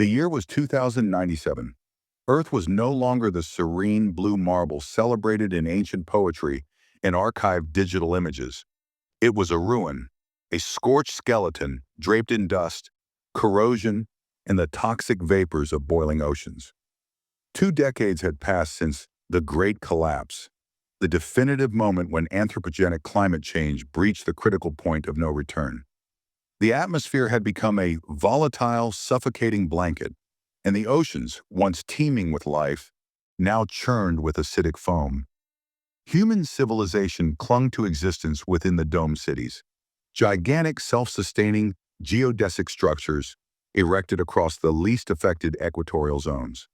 The year was 2097. Earth was no longer the serene blue marble celebrated in ancient poetry and archived digital images. It was a ruin, a scorched skeleton draped in dust, corrosion, and the toxic vapors of boiling oceans. 2 decades had passed since the Great Collapse, the definitive moment when anthropogenic climate change breached the critical point of no return. The atmosphere had become a volatile, suffocating blanket, and the oceans, once teeming with life, now churned with acidic foam. Human civilization clung to existence within the dome cities, gigantic self-sustaining geodesic structures erected across the least affected equatorial zones.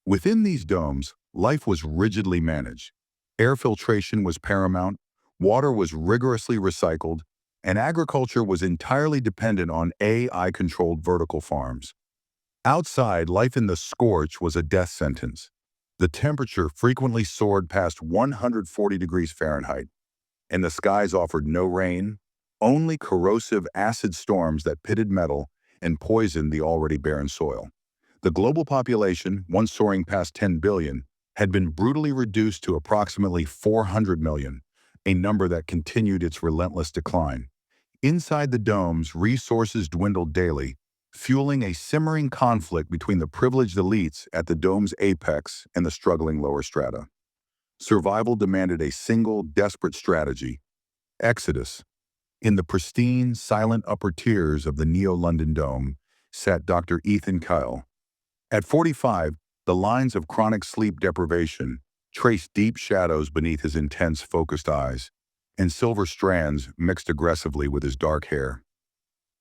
Within these domes, life was rigidly managed. Air filtration was paramount, water was rigorously recycled, and agriculture was entirely dependent on AI-controlled vertical farms. Outside, life in the scorch was a death sentence. The temperature frequently soared past 140 degrees Fahrenheit, and the skies offered no rain, only corrosive acid storms that pitted metal and poisoned the already barren soil. The global population, once soaring past 10 billion, had been brutally reduced to approximately 400 million, a number that continued its relentless decline. Inside the domes, resources dwindled daily, fueling a simmering conflict between the privileged elites at the dome's apex and the struggling lower strata. Survival demanded a single, desperate strategy: exodus. In the pristine, silent upper tiers of the Neo-London Dome sat Dr. Ethan Kyle. At 45, the lines of chronic sleep deprivation traced deep shadows beneath his intense, focused eyes, and silver strands mixed aggressively with his dark hair.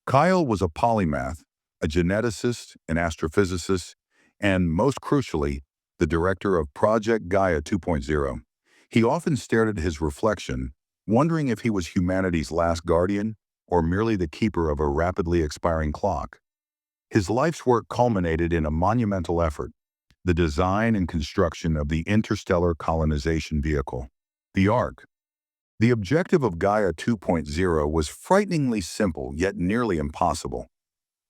Kyle was a polymath, a geneticist, an astrophysicist, and, most crucially, the director of Project Gaia 2.0. He often stared at his reflection, wondering if he was humanity's last guardian or merely the keeper of a rapidly expiring clock. His life's work culminated in a monumental effort: the design and construction of the interstellar colonization vehicle, the Ark. The objective of Gaia 2.0 was frighteningly simple, yet nearly impossible.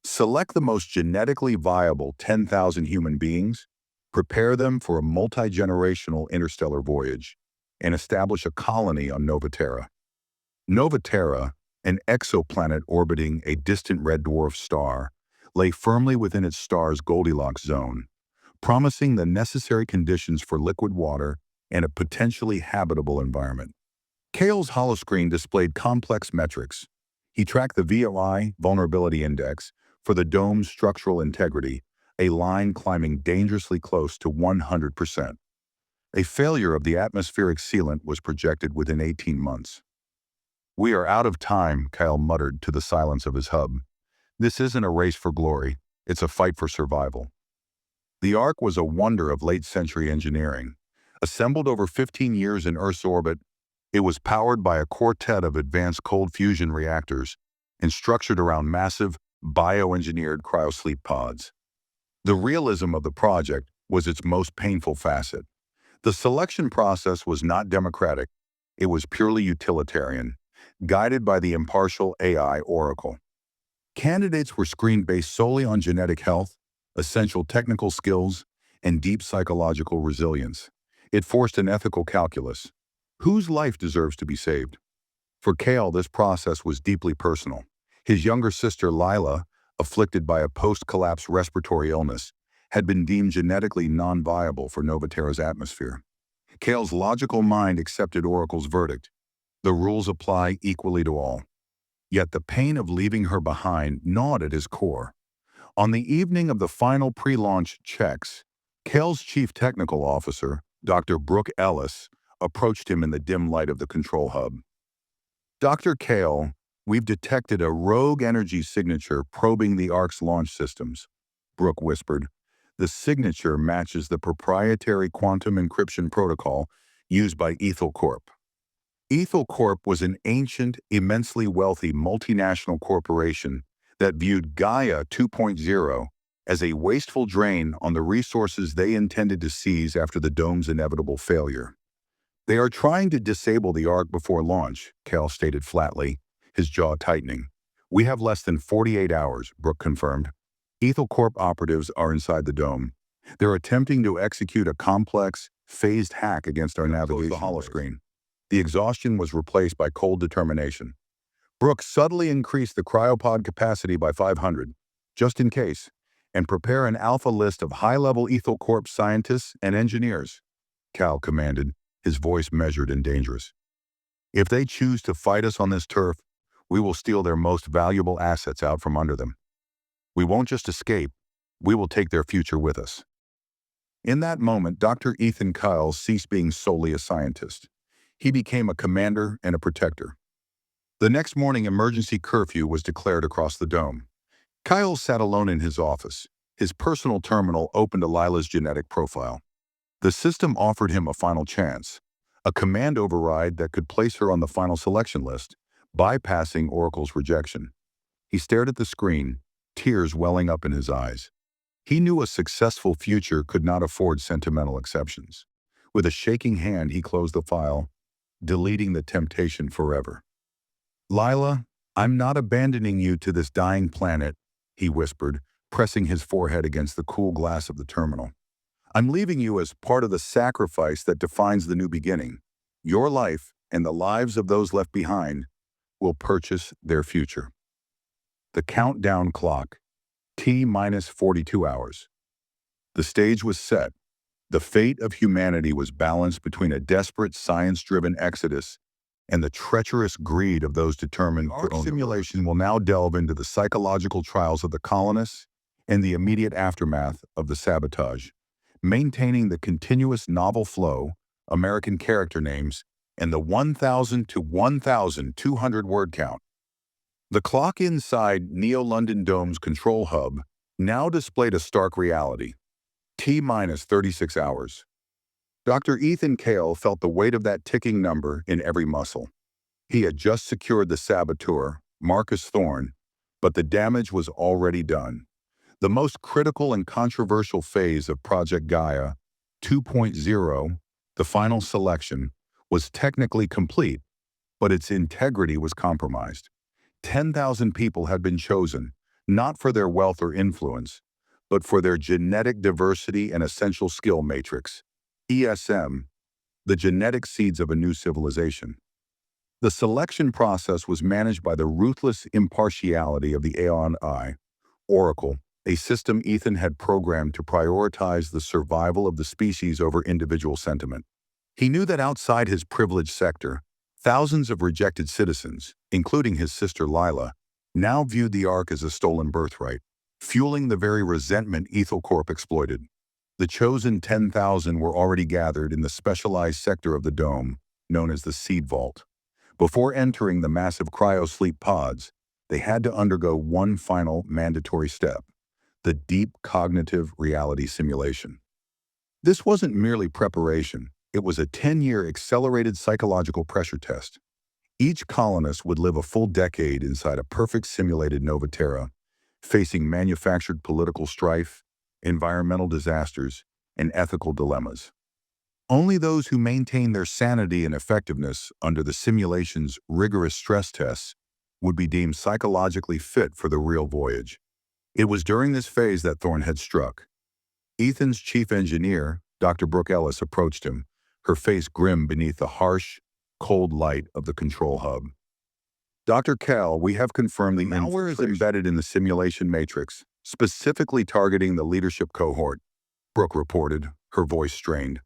Select the most genetically viable 10,000 human beings, prepare them for a multi-generational interstellar voyage, and establish a colony on Terra. Terra, an exoplanet orbiting a distant red dwarf star, lay firmly within its star's Goldilocks zone, promising the necessary conditions for liquid water and a potentially habitable environment. Kale's holoscreen displayed complex metrics. He tracked the VOI, vulnerability index, for the dome's structural integrity, a line climbing dangerously close to 100%. A failure of the atmospheric sealant was projected within 18 months. "We are out of time," Kyle muttered to the silence of his hub. "This isn't a race for glory, it's a fight for survival." The Ark was a wonder of late-century engineering. Assembled over 15 years in Earth's orbit, it was powered by a quartet of advanced cold fusion reactors and structured around massive, bioengineered cryosleep pods. The realism of the project was its most painful facet. The selection process was not democratic, it was purely utilitarian, guided by the impartial AI oracle. Candidates were screened based solely on genetic health, essential technical skills, and deep psychological resilience. It forced an ethical calculus: whose life deserves to be saved? For Kale, this process was deeply personal. His younger sister, Lila, afflicted by a post-collapse respiratory illness, had been deemed genetically non-viable for Terra's atmosphere. Kale's logical mind accepted Oracle's verdict: the rules apply equally to all. Yet the pain of leaving her behind gnawed at his core. On the evening of the final pre-launch checks, Kale's chief technical officer, Dr. Brooke Ellis, approached him in the dim light of the control hub. "Dr. Kale, we've detected a rogue energy signature probing the Ark's launch systems," Brooke whispered. "The signature matches the proprietary quantum encryption protocol used by Ethel Corp." Ethel Corp was an ancient, immensely wealthy multinational corporation that viewed Gaia 2.0 as a wasteful drain on the resources they intended to seize after the dome's inevitable failure. "They are trying to disable the Ark before launch," Cal stated flatly, his jaw tightening. "We have less than 48 hours," Brooke confirmed. Ethel Corp operatives are inside the dome. They're attempting to execute a complex, phased hack against our navigation. The holoscreen. The exhaustion was replaced by cold determination. Brooks suddenly increased the cryopod capacity by 500, just in case, and prepare an alpha list of high-level Ethel Corp scientists and engineers, Cal commanded, his voice measured and dangerous. If they choose to fight us on this turf, we will steal their most valuable assets out from under them. We won't just escape, we will take their future with us. In that moment, Dr. Ethan Kyle ceased being solely a scientist. He became a commander and a protector. The next morning, emergency curfew was declared across the dome. Kyle sat alone in his office, his personal terminal open to Lila's genetic profile. The system offered him a final chance, a command override that could place her on the final selection list, bypassing Oracle's rejection. He stared at the screen, tears welling up in his eyes. He knew a successful future could not afford sentimental exceptions. With a shaking hand, he closed the file, deleting the temptation forever. "Lila, I'm not abandoning you to this dying planet," he whispered, pressing his forehead against the cool glass of the terminal. "I'm leaving you as part of the sacrifice that defines the new beginning. Your life and the lives of those left behind will purchase their future." The countdown clock, T-minus 42 hours. The stage was set. The fate of humanity was balanced between a desperate science-driven exodus and the treacherous greed of those determined to own. Our simulation will now delve into the psychological trials of the colonists and the immediate aftermath of the sabotage, maintaining the continuous novel flow, American character names, and the 1,000 to 1,200 word count. The clock inside Neo-London Dome's control hub now displayed a stark reality. T-minus 36 hours. Dr. Ethan Kale felt the weight of that ticking number in every muscle. He had just secured the saboteur, Marcus Thorne, but the damage was already done. The most critical and controversial phase of Project Gaia 2.0, the final selection, was technically complete, but its integrity was compromised. 10,000 people had been chosen, not for their wealth or influence, but for their genetic diversity and essential skill matrix, ESM, the genetic seeds of a new civilization. The selection process was managed by the ruthless impartiality of the Aeon I, Oracle, a system Ethan had programmed to prioritize the survival of the species over individual sentiment. He knew that outside his privileged sector, thousands of rejected citizens, including his sister Lila, now viewed the Ark as a stolen birthright, fueling the very resentment Ethel Corp exploited. The chosen 10,000 were already gathered in the specialized sector of the dome, known as the Seed Vault. Before entering the massive cryosleep pods, they had to undergo one final mandatory step, the deep cognitive reality simulation. This wasn't merely preparation, it was a 10-year accelerated psychological pressure test. Each colonist would live a full decade inside a perfect simulated Nova Terra, facing manufactured political strife, environmental disasters, and ethical dilemmas. Only those who maintained their sanity and effectiveness under the simulation's rigorous stress tests would be deemed psychologically fit for the real voyage. It was during this phase that Thorne had struck. Ethan's chief engineer, Dr. Brooke Ellis, approached him, her face grim beneath the harsh, cold light of the control hub. "Dr. Cal, we have confirmed the malware is embedded in the simulation matrix, specifically targeting the leadership cohort," Brooke reported, her voice strained.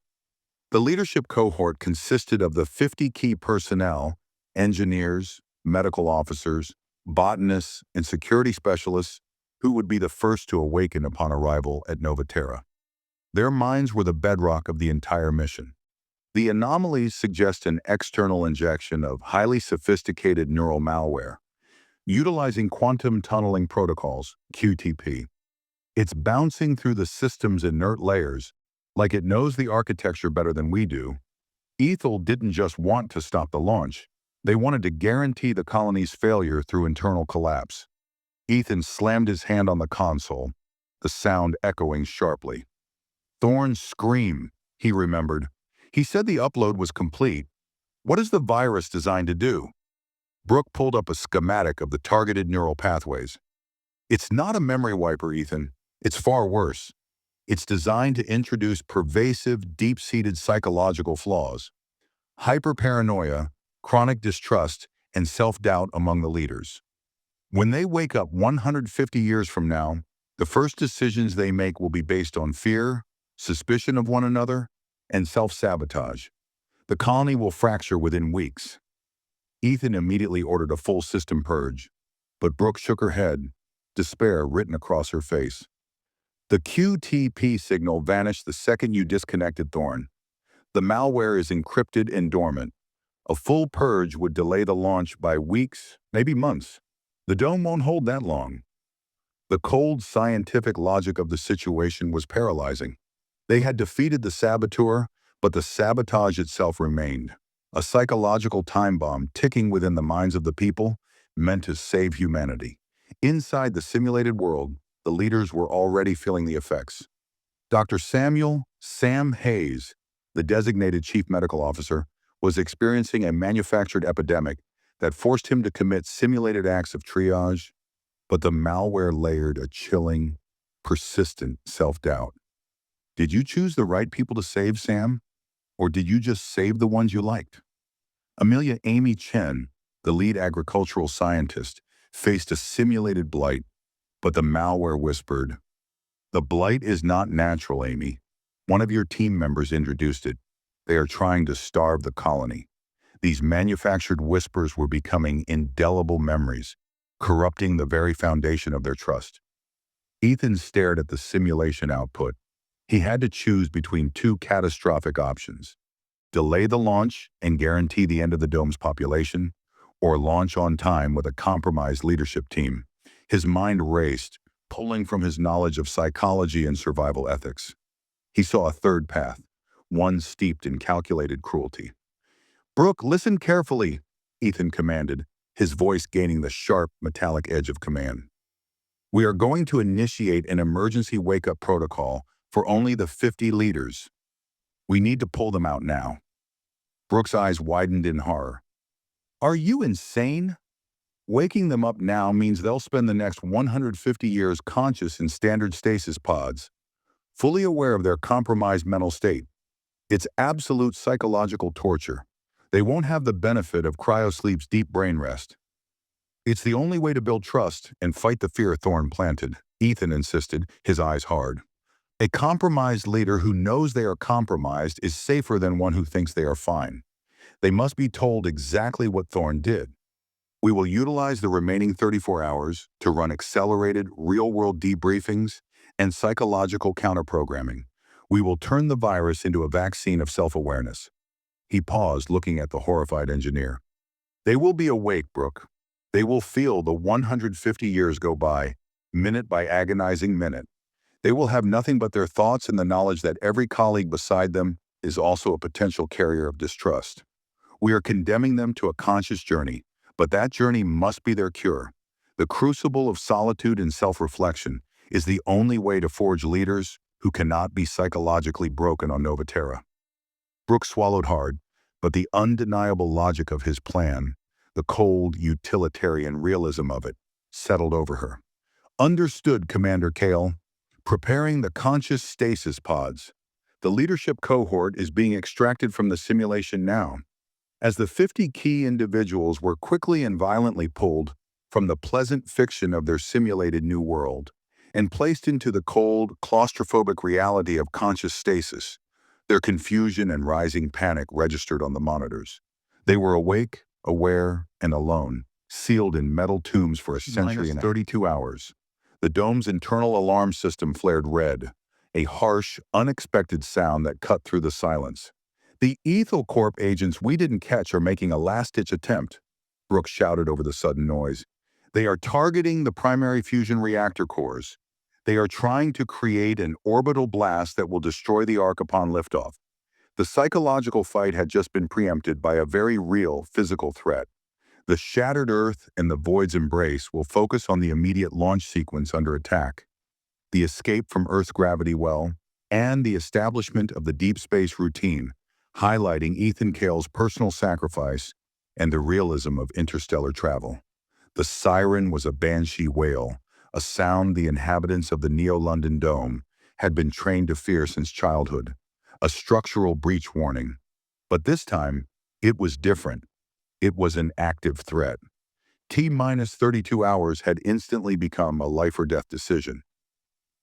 The leadership cohort consisted of the 50 key personnel, engineers, medical officers, botanists, and security specialists who would be the first to awaken upon arrival at Nova Terra. Their minds were the bedrock of the entire mission. The anomalies suggest an external injection of highly sophisticated neural malware, utilizing quantum tunneling protocols, QTP. It's bouncing through the system's inert layers, like it knows the architecture better than we do. Ethel didn't just want to stop the launch. They wanted to guarantee the colony's failure through internal collapse. Ethan slammed his hand on the console, the sound echoing sharply. Thorne's scream, he remembered. He said the upload was complete. What is the virus designed to do? Brooke pulled up a schematic of the targeted neural pathways. It's not a memory wiper, Ethan. It's far worse. It's designed to introduce pervasive, deep-seated psychological flaws, hyperparanoia, chronic distrust, and self-doubt among the leaders. When they wake up 150 years from now, the first decisions they make will be based on fear, suspicion of one another, and self-sabotage. The colony will fracture within weeks. Ethan immediately ordered a full system purge, but Brooke shook her head, despair written across her face. The QTP signal vanished the second you disconnected Thorn. The malware is encrypted and dormant. A full purge would delay the launch by weeks, maybe months. The dome won't hold that long. The cold scientific logic of the situation was paralyzing. They had defeated the saboteur, but the sabotage itself remained. A psychological time bomb ticking within the minds of the people, meant to save humanity. Inside the simulated world, the leaders were already feeling the effects. Dr. Samuel Sam Hayes, the designated chief medical officer, was experiencing a manufactured epidemic that forced him to commit simulated acts of triage, but the malware layered a chilling, persistent self-doubt. Did you choose the right people to save, Sam? Or did you just save the ones you liked? Amelia Amy Chen, the lead agricultural scientist, faced a simulated blight, but the malware whispered, "The blight is not natural, Amy. One of your team members introduced it. They are trying to starve the colony." These manufactured whispers were becoming indelible memories, corrupting the very foundation of their trust. Ethan stared at the simulation output. He had to choose between two catastrophic options: delay the launch and guarantee the end of the dome's population, or launch on time with a compromised leadership team. His mind raced, pulling from his knowledge of psychology and survival ethics. He saw a third path, one steeped in calculated cruelty. "Brooke, listen carefully," Ethan commanded, his voice gaining the sharp, metallic edge of command. "We are going to initiate an emergency wake-up protocol for only the 50 leaders. We need to pull them out now." Brooke's eyes widened in horror. "Are you insane? Waking them up now means they'll spend the next 150 years conscious in standard stasis pods, fully aware of their compromised mental state. It's absolute psychological torture. They won't have the benefit of cryosleep's deep brain rest." "It's the only way to build trust and fight the fear Thorn planted," Ethan insisted, his eyes hard. "A compromised leader who knows they are compromised is safer than one who thinks they are fine. They must be told exactly what Thorn did. We will utilize the remaining 34 hours to run accelerated, real-world debriefings and psychological counterprogramming. We will turn the virus into a vaccine of self-awareness." He paused, looking at the horrified engineer. "They will be awake, Brooke. They will feel the 150 years go by, minute by agonizing minute. They will have nothing but their thoughts and the knowledge that every colleague beside them is also a potential carrier of distrust. We are condemning them to a conscious journey, but that journey must be their cure. The crucible of solitude and self-reflection is the only way to forge leaders who cannot be psychologically broken on Nova Terra." Brooke swallowed hard, but the undeniable logic of his plan, the cold, utilitarian realism of it, settled over her. "Understood, Commander Kale. Preparing the conscious stasis pods. The leadership cohort is being extracted from the simulation now." As the 50 key individuals were quickly and violently pulled from the pleasant fiction of their simulated new world and placed into the cold, claustrophobic reality of conscious stasis, their confusion and rising panic registered on the monitors. They were awake, aware, and alone, sealed in metal tombs for a century and 32 hours. The dome's internal alarm system flared red, a harsh, unexpected sound that cut through the silence. "The Ethel Corp agents we didn't catch are making a last-ditch attempt," Brooke shouted over the sudden noise. "They are targeting the primary fusion reactor cores. They are trying to create an orbital blast that will destroy the Ark upon liftoff." The psychological fight had just been preempted by a very real physical threat. The shattered Earth and the void's embrace will focus on the immediate launch sequence under attack, the escape from Earth's gravity well, and the establishment of the deep space routine, highlighting Ethan Cale's personal sacrifice and the realism of interstellar travel. The siren was a banshee wail, a sound the inhabitants of the Neo-London Dome had been trained to fear since childhood, a structural breach warning. But this time, it was different. It was an active threat. T-minus 32 hours had instantly become a life-or-death decision.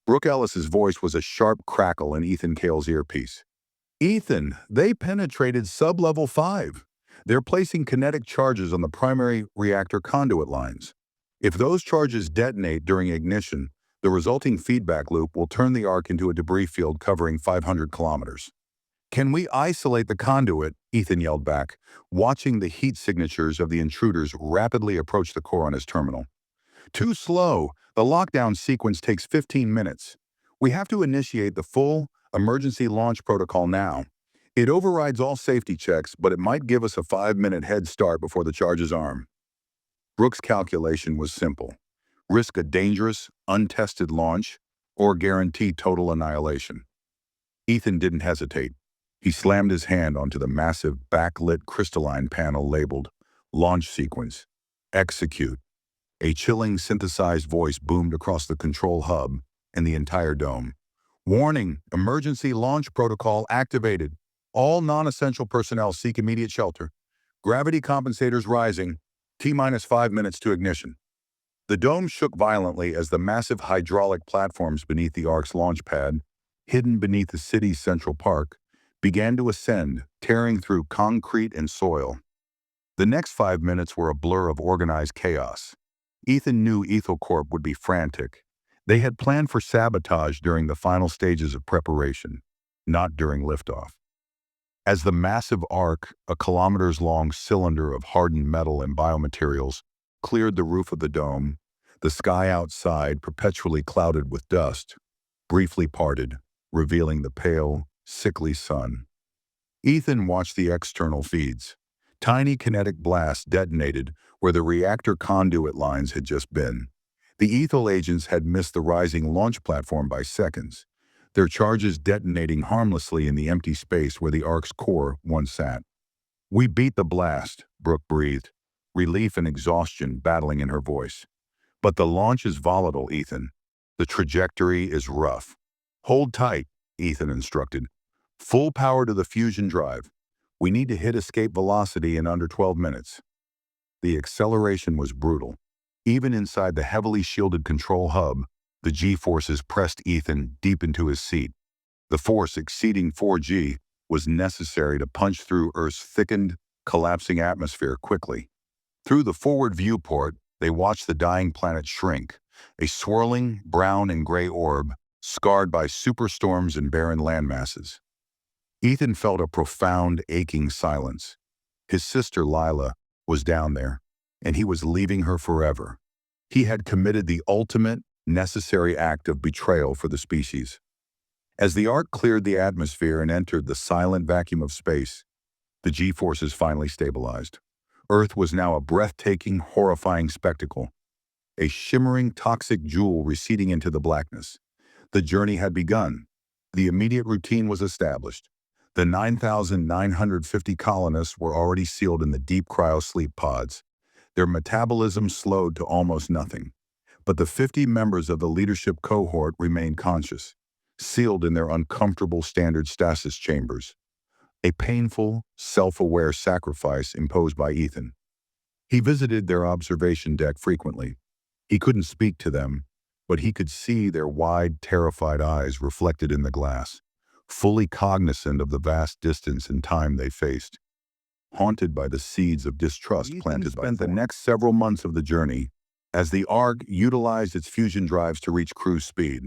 Brooke Ellis's voice was a sharp crackle in Ethan Cale's earpiece. Ethan, they penetrated sub-level 5. They're placing kinetic charges on the primary reactor conduit lines. If those charges detonate during ignition, the resulting feedback loop will turn the arc into a debris field covering 500 kilometers. Can we isolate the conduit? Ethan yelled back, watching the heat signatures of the intruders rapidly approach the core on his terminal. Too slow. The lockdown sequence takes 15 minutes. We have to initiate the full emergency launch protocol now. It overrides all safety checks, but it might give us a 5-minute head start before the charges arm. Brooks' calculation was simple. Risk a dangerous, untested launch, or guarantee total annihilation. Ethan didn't hesitate. He slammed his hand onto the massive, backlit crystalline panel labeled Launch Sequence. Execute. A chilling, synthesized voice boomed across the control hub and the entire dome. Warning, emergency launch protocol activated. All non-essential personnel seek immediate shelter. Gravity compensators rising. T-minus 5 minutes to ignition. The dome shook violently as the massive hydraulic platforms beneath the Ark's launch pad, hidden beneath the city's central park, began to ascend, tearing through concrete and soil. The next 5 minutes were a blur of organized chaos. Ethan knew EthelCorp would be frantic. They had planned for sabotage during the final stages of preparation, not during liftoff. As the massive arc, a kilometers-long cylinder of hardened metal and biomaterials, cleared the roof of the dome, the sky outside, perpetually clouded with dust, briefly parted, revealing the pale, sickly sun. Ethan watched the external feeds. Tiny kinetic blasts detonated where the reactor conduit lines had just been. The Ethel agents had missed the rising launch platform by seconds, their charges detonating harmlessly in the empty space where the Ark's core once sat. We beat the blast, Brooke breathed, relief and exhaustion battling in her voice. But the launch is volatile, Ethan. The trajectory is rough. Hold tight, Ethan instructed. Full power to the fusion drive. We need to hit escape velocity in under 12 minutes. The acceleration was brutal. Even inside the heavily shielded control hub, the G-forces pressed Ethan deep into his seat. The force exceeding 4G was necessary to punch through Earth's thickened, collapsing atmosphere quickly. Through the forward viewport, they watched the dying planet shrink, a swirling brown and gray orb, scarred by superstorms and barren landmasses. Ethan felt a profound, aching silence. His sister Lila was down there, and he was leaving her forever. He had committed the ultimate, necessary act of betrayal for the species. As the Ark cleared the atmosphere and entered the silent vacuum of space, the G-forces finally stabilized. Earth was now a breathtaking, horrifying spectacle, a shimmering, toxic jewel receding into the blackness. The journey had begun. The immediate routine was established. The 9,950 colonists were already sealed in the deep cryosleep pods, their metabolism slowed to almost nothing. But the 50 members of the leadership cohort remained conscious, sealed in their uncomfortable standard stasis chambers. A painful, self-aware sacrifice imposed by Ethan. He visited their observation deck frequently. He couldn't speak to them, but he could see their wide, terrified eyes reflected in the glass, fully cognizant of the vast distance and time they faced. Haunted by the seeds of distrust planted by the next several months of the journey, as the Ark utilized its fusion drives to reach cruise speed,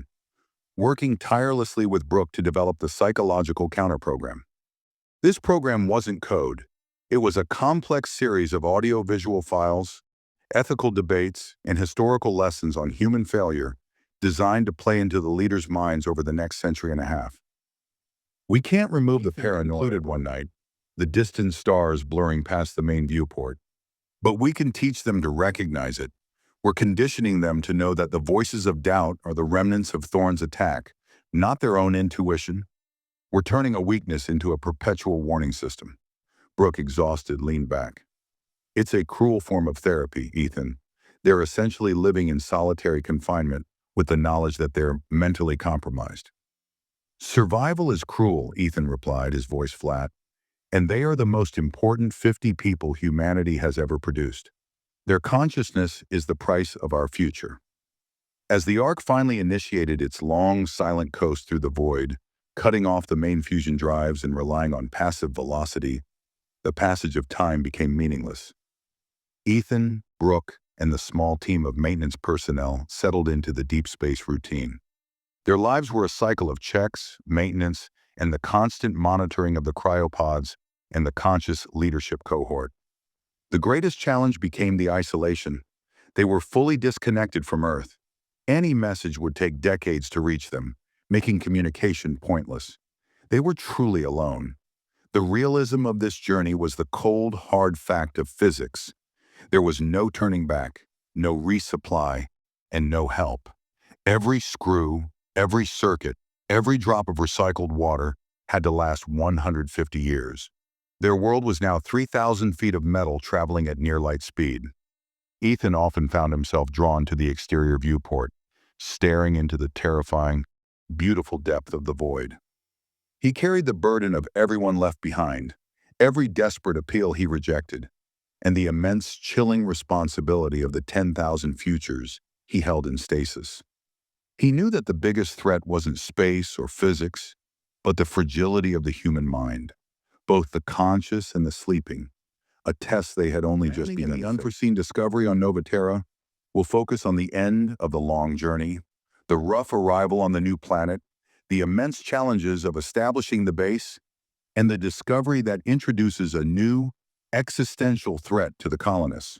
working tirelessly with Brooke to develop the psychological counterprogram. This program wasn't code. It was a complex series of audio-visual files, ethical debates, and historical lessons on human failure designed to play into the leaders' minds over the next century and a half. We can't remove the paranoia, concluded one night, the distant stars blurring past the main viewport. But we can teach them to recognize it. We're conditioning them to know that the voices of doubt are the remnants of Thorne's attack, not their own intuition. We're turning a weakness into a perpetual warning system. Brooke, exhausted, leaned back. It's a cruel form of therapy, Ethan. They're essentially living in solitary confinement with the knowledge that they're mentally compromised. Survival is cruel, Ethan replied, his voice flat, and they are the most important 50 people humanity has ever produced. Their consciousness is the price of our future. As the Ark finally initiated its long, silent coast through the void, cutting off the main fusion drives and relying on passive velocity, the passage of time became meaningless. Ethan, Brooke, and the small team of maintenance personnel settled into the deep space routine. Their lives were a cycle of checks, maintenance, and the constant monitoring of the cryopods and the conscious leadership cohort. The greatest challenge became the isolation. They were fully disconnected from Earth. Any message would take decades to reach them, making communication pointless. They were truly alone. The realism of this journey was the cold, hard fact of physics. There was no turning back, no resupply, and no help. Every screw, every circuit, every drop of recycled water had to last 150 years. Their world was now 3,000 feet of metal traveling at near light speed. Ethan often found himself drawn to the exterior viewport, staring into the terrifying, beautiful depth of the void. He carried the burden of everyone left behind, every desperate appeal he rejected, and the immense, chilling responsibility of the 10,000 futures he held in stasis. He knew that the biggest threat wasn't space or physics, but the fragility of the human mind, both the conscious and the sleeping, a test they had only just begun. The unforeseen discovery on Terra will focus on the end of the long journey, the rough arrival on the new planet, the immense challenges of establishing the base, and the discovery that introduces a new, existential threat to the colonists.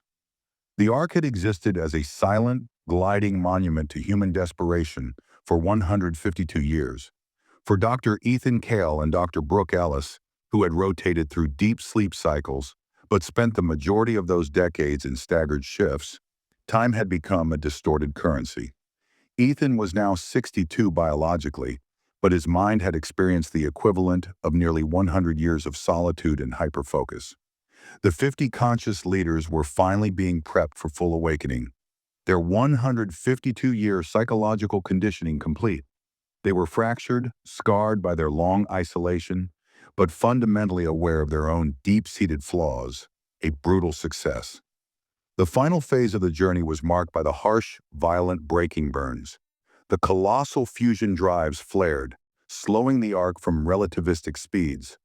The Ark had existed as a silent, gliding monument to human desperation for 152 years. For Dr. Ethan Cale and Dr. Brooke Ellis, who had rotated through deep sleep cycles, but spent the majority of those decades in staggered shifts, time had become a distorted currency. Ethan was now 62 biologically, but his mind had experienced the equivalent of nearly 100 years of solitude and hyperfocus. The 50 conscious leaders were finally being prepped for full awakening, their 152-year psychological conditioning complete. They were fractured, scarred by their long isolation, but fundamentally aware of their own deep-seated flaws, a brutal success. The final phase of the journey was marked by the harsh, violent braking burns. The colossal fusion drives flared, slowing the Ark from relativistic speeds.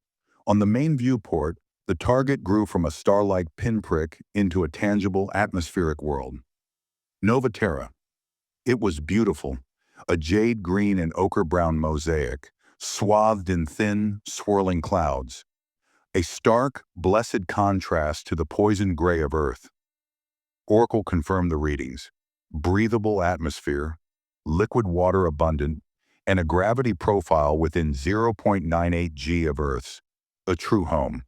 On the main viewport, the target grew from a star-like pinprick into a tangible atmospheric world. Terra. It was beautiful, a jade green and ochre-brown mosaic, swathed in thin, swirling clouds. A stark, blessed contrast to the poison gray of Earth. Oracle confirmed the readings. Breathable atmosphere, liquid water abundant, and a gravity profile within 0.98 g of Earth's. A true home.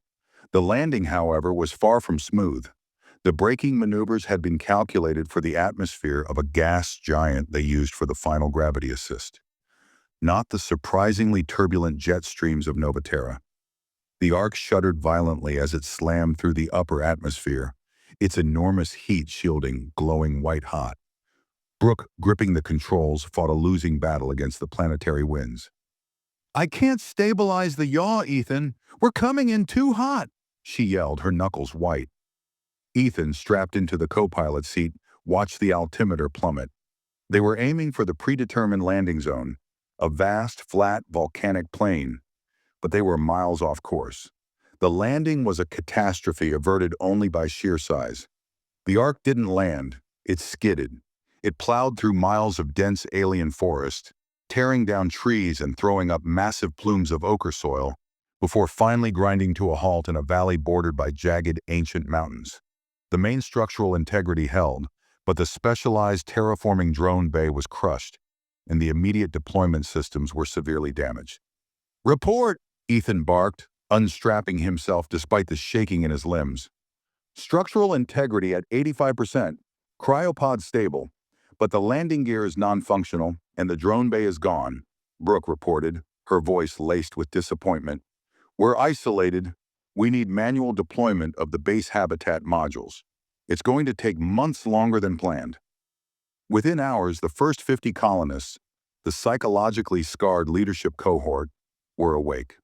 The landing, however, was far from smooth. The braking maneuvers had been calculated for the atmosphere of a gas giant they used for the final gravity assist, not the surprisingly turbulent jet streams of Terra. The Ark shuddered violently as it slammed through the upper atmosphere, its enormous heat shielding glowing white-hot. Brooke, gripping the controls, fought a losing battle against the planetary winds. "I can't stabilize the yaw, Ethan. We're coming in too hot," she yelled, her knuckles white. Ethan, strapped into the co-pilot seat, watched the altimeter plummet. They were aiming for the predetermined landing zone, a vast, flat, volcanic plain, but they were miles off course. The landing was a catastrophe averted only by sheer size. The Ark didn't land, it skidded. It plowed through miles of dense alien forest, tearing down trees and throwing up massive plumes of ochre soil, before finally grinding to a halt in a valley bordered by jagged, ancient mountains. The main structural integrity held, but the specialized terraforming drone bay was crushed, and the immediate deployment systems were severely damaged. "Report!" Ethan barked, unstrapping himself despite the shaking in his limbs. "Structural integrity at 85%, cryopod stable, but the landing gear is non-functional and the drone bay is gone," Brooke reported, her voice laced with disappointment. "We're isolated. We need manual deployment of the base habitat modules." It's going to take months longer than planned. Within hours, the first 50 colonists, the psychologically scarred leadership cohort, were awake.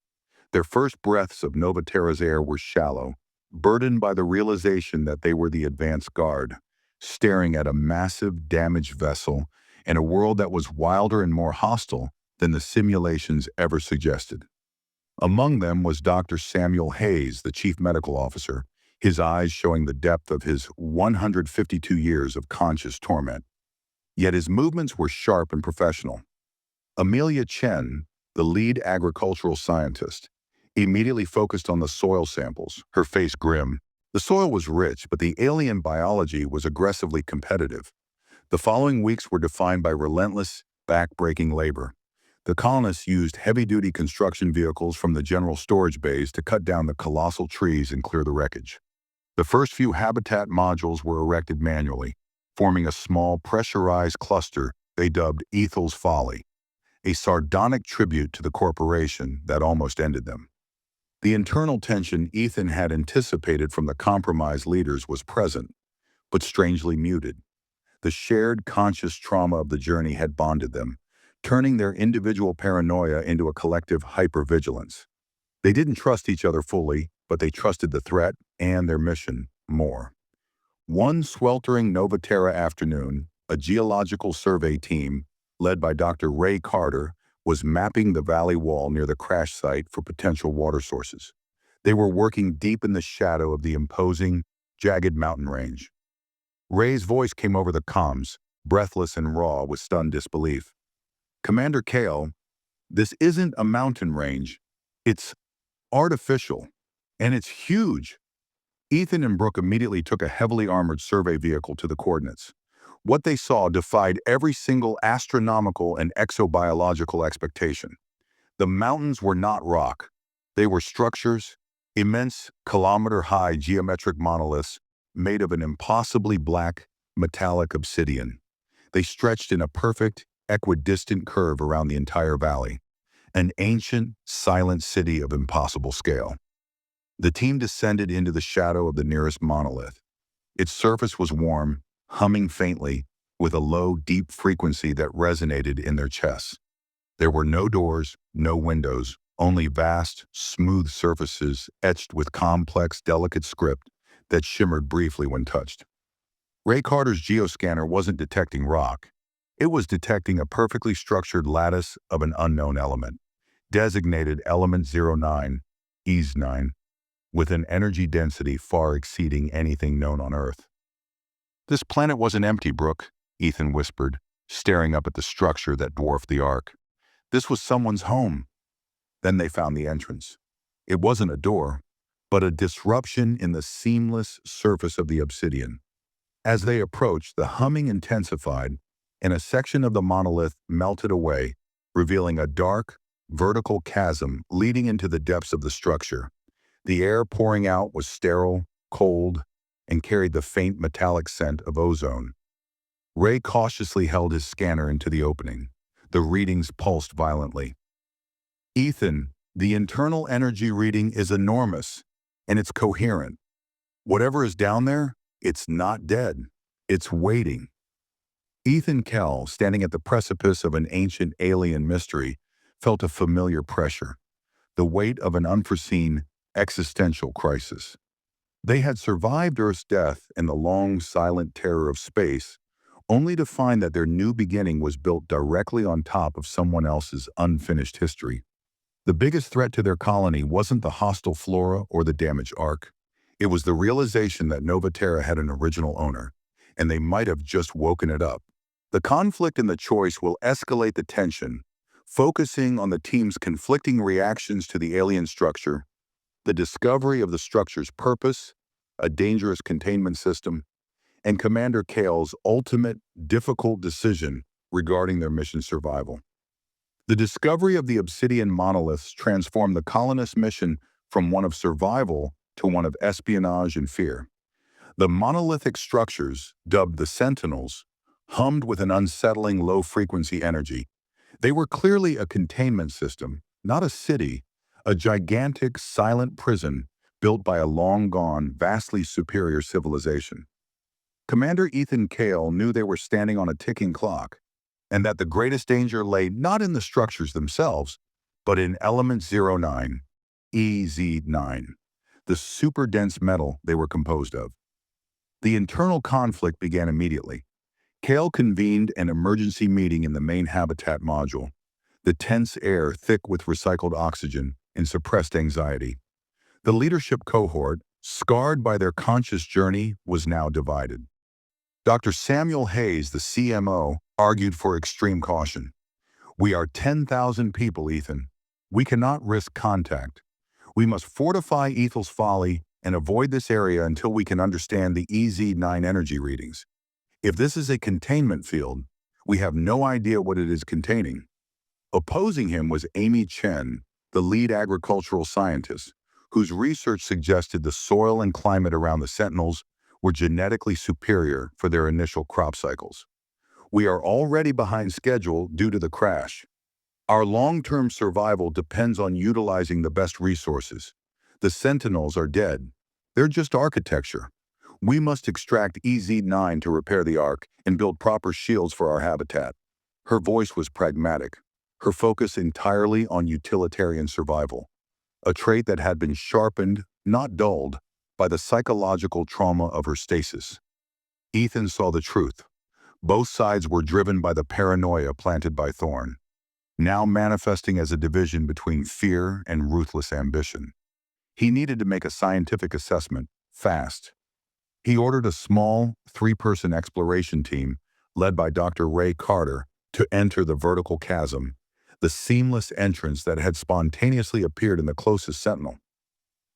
Their first breaths of Nova Terra's air were shallow, burdened by the realization that they were the advance guard, staring at a massive, damaged vessel in a world that was wilder and more hostile than the simulations ever suggested. Among them was Dr. Samuel Hayes, the chief medical officer, his eyes showing the depth of his 152 years of conscious torment. Yet his movements were sharp and professional. Amelia Chen, the lead agricultural scientist, immediately focused on the soil samples, her face grim. The soil was rich, but the alien biology was aggressively competitive. The following weeks were defined by relentless, back-breaking labor. The colonists used heavy-duty construction vehicles from the general storage bays to cut down the colossal trees and clear the wreckage. The first few habitat modules were erected manually, forming a small, pressurized cluster they dubbed Ethel's Folly, a sardonic tribute to the corporation that almost ended them. The internal tension Ethan had anticipated from the compromised leaders was present, but strangely muted. The shared conscious trauma of the journey had bonded them, turning their individual paranoia into a collective hypervigilance. They didn't trust each other fully, but they trusted the threat and their mission more. One sweltering Nova Terra afternoon, a geological survey team, led by Dr. Ray Carter, was mapping the valley wall near the crash site for potential water sources. They were working deep in the shadow of the imposing, jagged mountain range. Ray's voice came over the comms, breathless and raw with stunned disbelief. "Commander Kale, this isn't a mountain range. It's artificial, and it's huge." Ethan and Brooke immediately took a heavily armored survey vehicle to the coordinates. What they saw defied every single astronomical and exobiological expectation. The mountains were not rock. They were structures, immense, kilometer-high geometric monoliths made of an impossibly black, metallic obsidian. They stretched in a perfect, equidistant curve around the entire valley, an ancient, silent city of impossible scale. The team descended into the shadow of the nearest monolith. Its surface was warm, humming faintly, with a low, deep frequency that resonated in their chests. There were no doors, no windows, only vast, smooth surfaces etched with complex, delicate script that shimmered briefly when touched. Ray Carter's geoscanner wasn't detecting rock. It was detecting a perfectly structured lattice of an unknown element, designated Element 09, ES9, with an energy density far exceeding anything known on Earth. "This planet wasn't empty, Brooke," Ethan whispered, staring up at the structure that dwarfed the ark. "This was someone's home." Then they found the entrance. It wasn't a door, but a disruption in the seamless surface of the obsidian. As they approached, the humming intensified, and a section of the monolith melted away, revealing a dark, vertical chasm leading into the depths of the structure. The air pouring out was sterile, cold, and carried the faint metallic scent of ozone. Ray cautiously held his scanner into the opening. The readings pulsed violently. "Ethan, the internal energy reading is enormous, and it's coherent. Whatever is down there, it's not dead. It's waiting." Ethan Kell, standing at the precipice of an ancient alien mystery, felt a familiar pressure, the weight of an unforeseen, existential crisis. They had survived Earth's death and the long, silent terror of space, only to find that their new beginning was built directly on top of someone else's unfinished history. The biggest threat to their colony wasn't the hostile flora or the damaged ark. It was the realization that Nova Terra had an original owner, and they might have just woken it up. The conflict and the choice will escalate the tension, focusing on the team's conflicting reactions to the alien structure, the discovery of the structure's purpose, a dangerous containment system, and Commander Kale's ultimate, difficult decision regarding their mission's survival. The discovery of the obsidian monoliths transformed the colonists' mission from one of survival to one of espionage and fear. The monolithic structures, dubbed the Sentinels, hummed with an unsettling low-frequency energy. They were clearly a containment system, not a city, a gigantic, silent prison built by a long-gone, vastly superior civilization. Commander Ethan Cale knew they were standing on a ticking clock, and that the greatest danger lay not in the structures themselves, but in Element 09, EZ9, the super-dense metal they were composed of. The internal conflict began immediately. Cale convened an emergency meeting in the main habitat module, the tense air thick with recycled oxygen and suppressed anxiety. The leadership cohort, scarred by their conscious journey, was now divided. Dr. Samuel Hayes, the CMO, argued for extreme caution. "We are 10,000 people, Ethan. We cannot risk contact. We must fortify Ethel's folly and avoid this area until we can understand the EZ9 energy readings. If this is a containment field, we have no idea what it is containing." Opposing him was Amy Chen, the lead agricultural scientist, whose research suggested the soil and climate around the Sentinels were genetically superior for their initial crop cycles. "We are already behind schedule due to the crash. Our long-term survival depends on utilizing the best resources. The Sentinels are dead. They're just architecture. We must extract EZ9 to repair the Ark and build proper shields for our habitat." Her voice was pragmatic, her focus entirely on utilitarian survival, a trait that had been sharpened, not dulled, by the psychological trauma of her stasis. Ethan saw the truth. Both sides were driven by the paranoia planted by Thorn, now manifesting as a division between fear and ruthless ambition. He needed to make a scientific assessment, fast. He ordered a small, three-person exploration team, led by Dr. Ray Carter, to enter the vertical chasm, the seamless entrance that had spontaneously appeared in the closest Sentinel.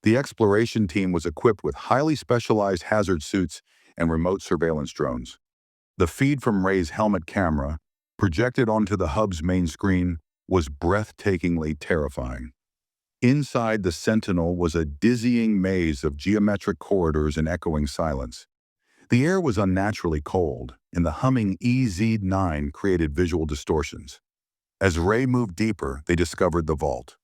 The exploration team was equipped with highly specialized hazard suits and remote surveillance drones. The feed from Ray's helmet camera, projected onto the hub's main screen, was breathtakingly terrifying. Inside the Sentinel was a dizzying maze of geometric corridors and echoing silence. The air was unnaturally cold, and the humming EZ9 created visual distortions. As Ray moved deeper, they discovered the vault,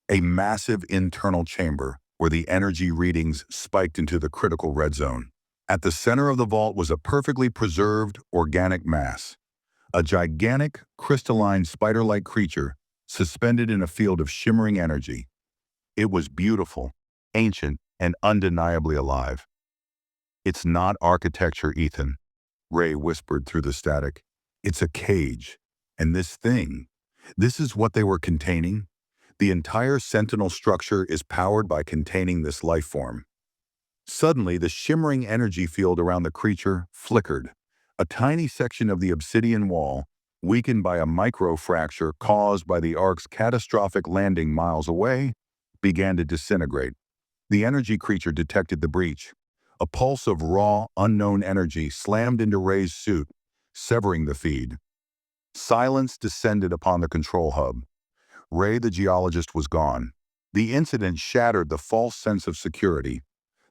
a massive internal chamber where the energy readings spiked into the critical red zone. At the center of the vault was a perfectly preserved organic mass, a gigantic, crystalline spider-like creature suspended in a field of shimmering energy. It was beautiful, ancient, and undeniably alive. "It's not architecture, Ethan," Ray whispered through the static. "It's a cage. And this is what they were containing. The entire Sentinel structure is powered by containing this life form." Suddenly, the shimmering energy field around the creature flickered. A tiny section of the obsidian wall, weakened by a microfracture caused by the Ark's catastrophic landing miles away, began to disintegrate. The energy creature detected the breach. A pulse of raw, unknown energy slammed into Ray's suit, severing the feed. Silence descended upon the control hub. Ray, the geologist, was gone. The incident shattered the false sense of security.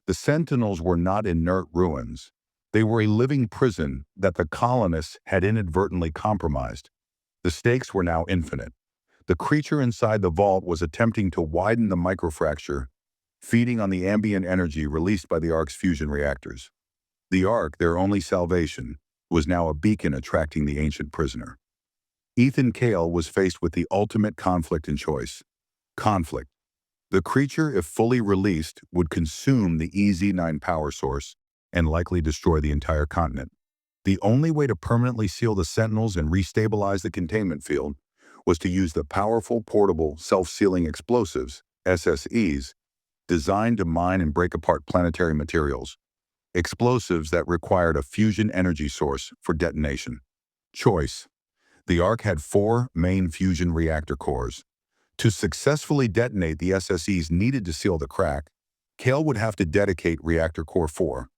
The Sentinels were not inert ruins. They were a living prison that the colonists had inadvertently compromised. The stakes were now infinite. The creature inside the vault was attempting to widen the microfracture, feeding on the ambient energy released by the Ark's fusion reactors. The Ark, their only salvation, was now a beacon attracting the ancient prisoner. Ethan Cale was faced with the ultimate conflict and choice. Conflict. The creature, if fully released, would consume the EZ9 power source and likely destroy the entire continent. The only way to permanently seal the Sentinels and restabilize the containment field was to use the powerful, portable, self-sealing explosives, SSEs, designed to mine and break apart planetary materials. Explosives that required a fusion energy source for detonation. Choice. The Ark had 4 main fusion reactor cores. To successfully detonate the SSEs needed to seal the crack, Cale would have to dedicate Reactor Core 4,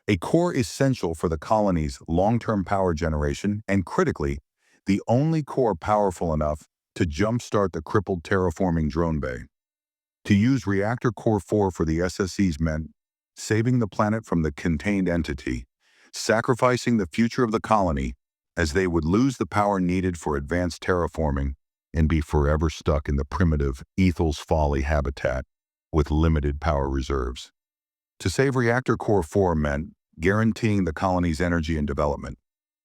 a core essential for the colony's long-term power generation and, critically, the only core powerful enough to jumpstart the crippled terraforming drone bay. To use Reactor Core 4 for the SSEs meant saving the planet from the contained entity, sacrificing the future of the colony, as they would lose the power needed for advanced terraforming and be forever stuck in the primitive Ethel's Folly habitat with limited power reserves. To save Reactor Core 4 meant guaranteeing the colony's energy and development,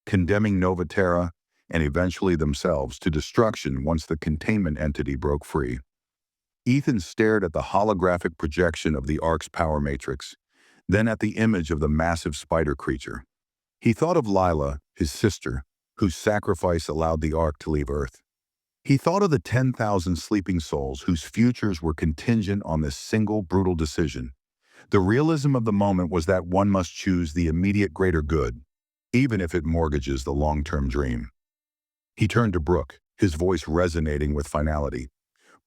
condemning Nova Terra and eventually themselves to destruction once the containment entity broke free. Ethan stared at the holographic projection of the Ark's power matrix, then at the image of the massive spider creature. He thought of Lila, his sister, whose sacrifice allowed the Ark to leave Earth. He thought of the 10,000 sleeping souls whose futures were contingent on this single brutal decision. The realism of the moment was that one must choose the immediate greater good, even if it mortgages the long-term dream. He turned to Brooke, his voice resonating with finality.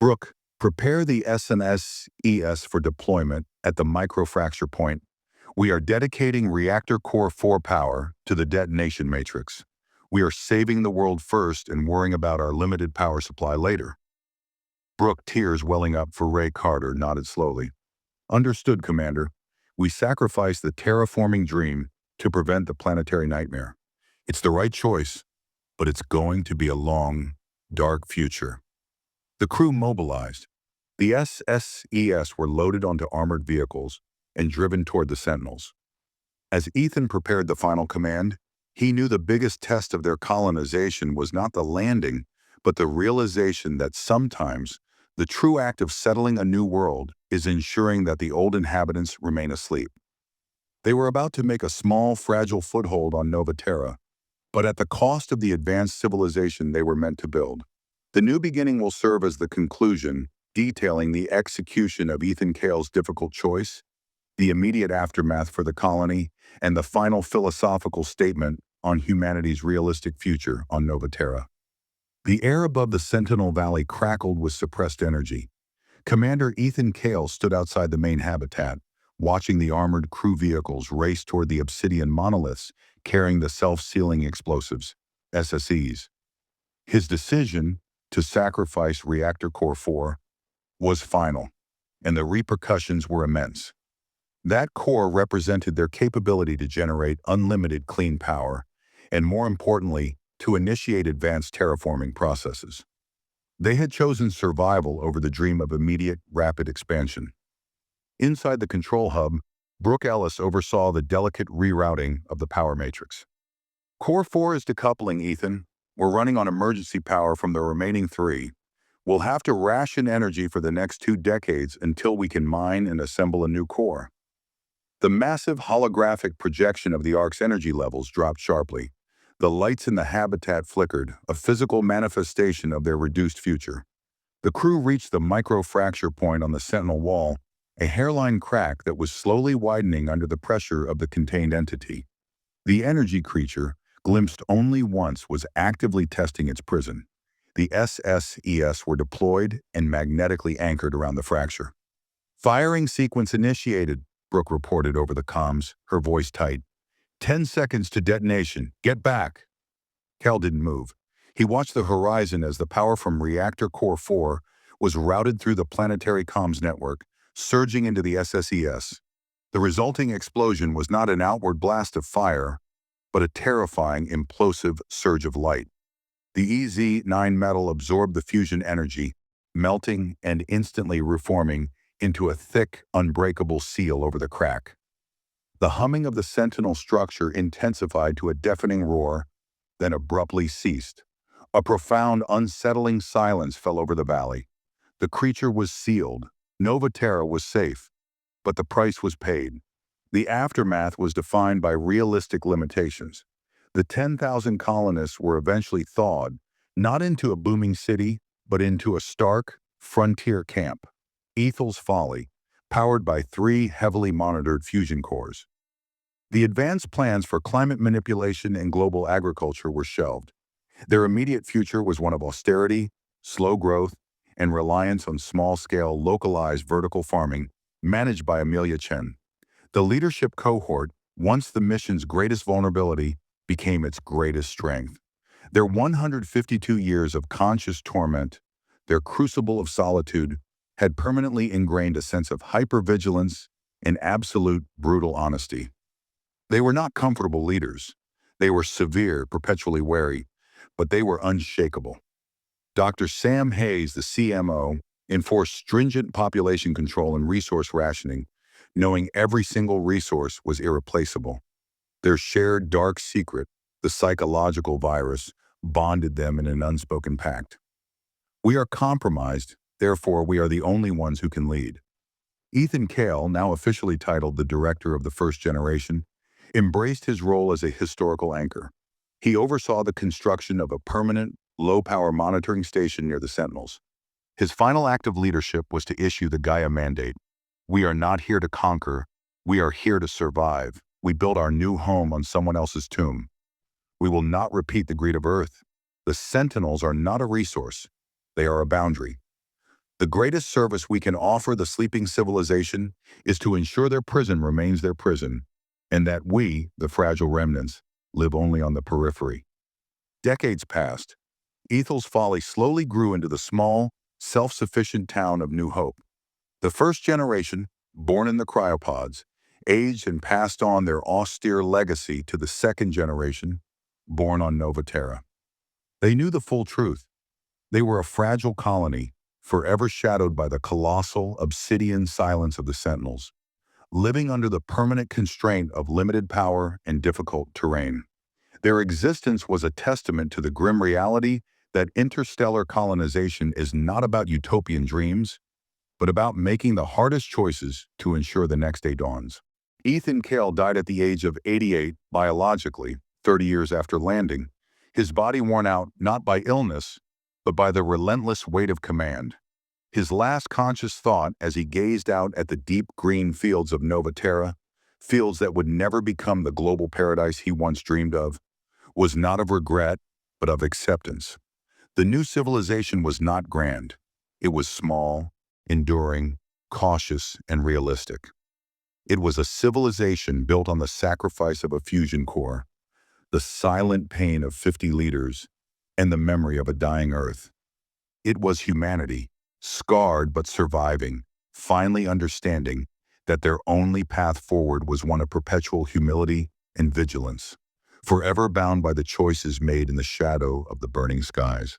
Brooke, prepare the SNSES for deployment at the microfracture point. We are dedicating reactor core 4 power to the detonation matrix. We are saving the world first and worrying about our limited power supply later. Brooke, tears welling up for Ray Carter, nodded slowly. Understood, Commander. We sacrifice the terraforming dream to prevent the planetary nightmare. It's the right choice, but it's going to be a long, dark future. The crew mobilized. The SSES were loaded onto armored vehicles and driven toward the Sentinels. As Ethan prepared the final command, he knew the biggest test of their colonization was not the landing, but the realization that sometimes the true act of settling a new world is ensuring that the old inhabitants remain asleep. They were about to make a small, fragile foothold on Nova Terra, but at the cost of the advanced civilization they were meant to build. The new beginning will serve as the conclusion, detailing the execution of Ethan Cale's difficult choice, the immediate aftermath for the colony, and the final philosophical statement on humanity's realistic future on Nova Terra. The air above the Sentinel Valley crackled with suppressed energy. Commander Ethan Cale stood outside the main habitat, watching the armored crew vehicles race toward the obsidian monoliths carrying the self-sealing explosives, SSEs. His decision to sacrifice Reactor Core 4 was final, and the repercussions were immense. That core represented their capability to generate unlimited clean power, and more importantly, to initiate advanced terraforming processes. They had chosen survival over the dream of immediate, rapid expansion. Inside the control hub, Brooke Ellis oversaw the delicate rerouting of the power matrix. Core 4 is decoupling, Ethan. We're running on emergency power from the remaining 3. We'll have to ration energy for the next 2 decades until we can mine and assemble a new core. The massive holographic projection of the Ark's energy levels dropped sharply. The lights in the habitat flickered, a physical manifestation of their reduced future. The crew reached the microfracture point on the Sentinel wall, a hairline crack that was slowly widening under the pressure of the contained entity. The energy creature, glimpsed only once, was actively testing its prison. The SSES were deployed and magnetically anchored around the fracture. Firing sequence initiated, Brooke reported over the comms, her voice tight. 10 seconds to detonation. Get back. Cal didn't move. He watched the horizon as the power from Reactor Core 4 was routed through the planetary comms network, surging into the SSES. The resulting explosion was not an outward blast of fire, but a terrifying, implosive surge of light. The EZ-9 metal absorbed the fusion energy, melting and instantly reforming into a thick, unbreakable seal over the crack. The humming of the Sentinel structure intensified to a deafening roar, then abruptly ceased. A profound, unsettling silence fell over the valley. The creature was sealed. Nova Terra was safe. But the price was paid. The aftermath was defined by realistic limitations. The 10,000 colonists were eventually thawed, not into a booming city, but into a stark, frontier camp. Ethel's Folly, powered by 3 heavily monitored fusion cores. The advanced plans for climate manipulation and global agriculture were shelved. Their immediate future was one of austerity, slow growth, and reliance on small-scale, localized vertical farming managed by Amelia Chen. The leadership cohort, once the mission's greatest vulnerability, became its greatest strength. Their 152 years of conscious torment, their crucible of solitude, had permanently ingrained a sense of hypervigilance and absolute brutal honesty. They were not comfortable leaders. They were severe, perpetually wary, but they were unshakable. Dr. Sam Hayes, the CMO, enforced stringent population control and resource rationing, knowing every single resource was irreplaceable. Their shared dark secret, the psychological virus, bonded them in an unspoken pact. We are compromised, therefore we are the only ones who can lead. Ethan Cale, now officially titled the director of the first generation, embraced his role as a historical anchor. He oversaw the construction of a permanent, low-power monitoring station near the Sentinels. His final act of leadership was to issue the Gaia Mandate. We are not here to conquer, we are here to survive. We build our new home on someone else's tomb. We will not repeat the greed of Earth. The Sentinels are not a resource, they are a boundary. The greatest service we can offer the sleeping civilization is to ensure their prison remains their prison, and that we, the fragile remnants, live only on the periphery. Decades passed. Ethel's folly slowly grew into the small, self-sufficient town of New Hope. The first generation, born in the cryopods, aged and passed on their austere legacy to the second generation, born on Nova Terra. They knew the full truth. They were a fragile colony, forever shadowed by the colossal, obsidian silence of the Sentinels, living under the permanent constraint of limited power and difficult terrain. Their existence was a testament to the grim reality that interstellar colonization is not about utopian dreams, but about making the hardest choices to ensure the next day dawns. Ethan Cale died at the age of 88 biologically, 30 years after landing, his body worn out not by illness, but by the relentless weight of command. His last conscious thought as he gazed out at the deep green fields of Nova Terra, fields that would never become the global paradise he once dreamed of, was not of regret, but of acceptance. The new civilization was not grand. It was small, enduring, cautious, and realistic. It was a civilization built on the sacrifice of a fusion core, the silent pain of 50 leaders, and the memory of a dying Earth. It was humanity, scarred but surviving, finally understanding that their only path forward was one of perpetual humility and vigilance, forever bound by the choices made in the shadow of the burning skies.